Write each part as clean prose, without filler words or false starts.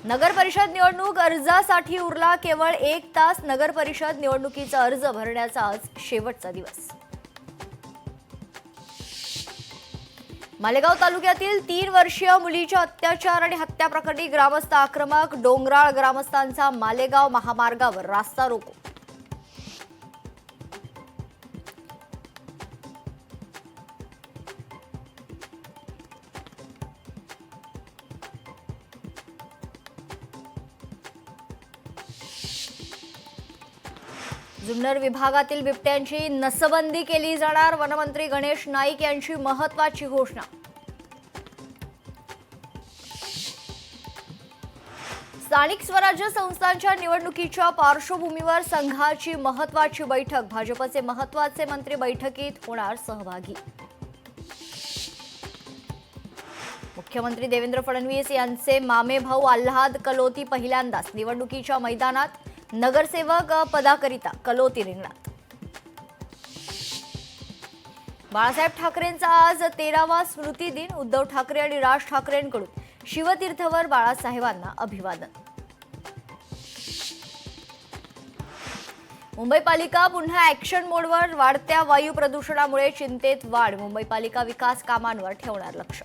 नगर परिषद निवडणूक अर्जासाठी उरला केवळ 1 तास. नगर परिषद निवडणुकीचा अर्ज भरण्याचा आज शेवटचा दिवस. मालेगाव तालुक्यातील 3 वर्षीय मुलीच्या अत्याचार आणि हत्या प्रकरणी ग्रामस्थ आक्रमक. डोंगराळ ग्रामस्थांचा मालेगाव महामार्गावर रास्ता रोको. जुन्नर विभागातील बिबट्यांची नसबंदी केली जाणार. वनमंत्री गणेश नाईक यांची महत्त्वाची घोषणा. स्थानिक स्वराज्य संस्थांच्या निवडणुकीच्या पार्श्वभूमीवर संघाची महत्त्वाची बैठक. भाजपचे महत्त्वाचे मंत्री बैठकीत होणार सहभागी. मुख्यमंत्री देवेंद्र फडणवीस यांचे मामे भाऊ आल्हाद कलोती पहिल्यांदाच निवडणुकीच्या मैदानात. नगरसेवक पदाकरिता कलोती रिंगणात. बाळासाहेब ठाकरेंचा आज 13वा स्मृती दिन. उद्धव ठाकरे आणि राज ठाकरेंकडून शिवतीर्थवर बाळासाहेबांना अभिवादन. मुंबई पालिका पुन्हा ॲक्शन मोडवर. वाढत्या वायू प्रदूषणामुळे चिंतेत वाढ. मुंबई पालिका विकास कामांवर ठेवणार लक्ष.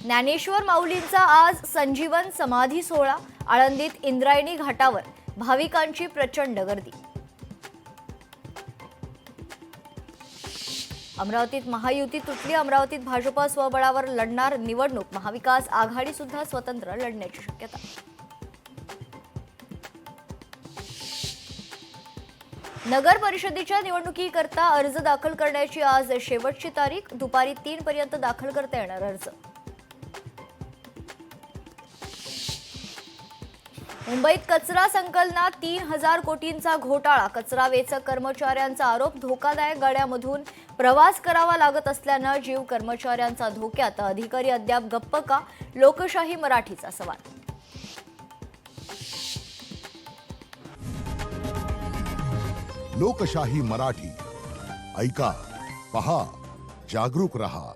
ज्ञानेश्वर माऊलींचा आज संजीवन समाधी सोहळा. आळंदीत इंद्रायणी घाटावर भाविकांची प्रचंड गर्दी. अमरावतीत महायुती तुटली. अमरावतीत भाजप स्वबळावर लढणार निवडणूक. महाविकास आघाडी सुद्धा स्वतंत्र लढण्याची शक्यता. नगर परिषदेच्या निवडणुकीकरता अर्ज दाखल करण्याची आज शेवटची तारीख. दुपारी 3 पर्यंत दाखल करता येणार अर्ज. मुंबईत कचरा संकलनात 3000 कोटींचा घोटाळा. कचरा वेचक कर्मचाऱ्यांचा आरोप. धोकादायक गाड्यामधून प्रवास करावा लागत असल्यानं जीव कर्मचाऱ्यांचा धोक्यात. अधिकारी अद्याप गप्प का? लोकशाही मराठीचा सवाल. लोकशाही मराठी ऐका, पहा, जागरूक रहा.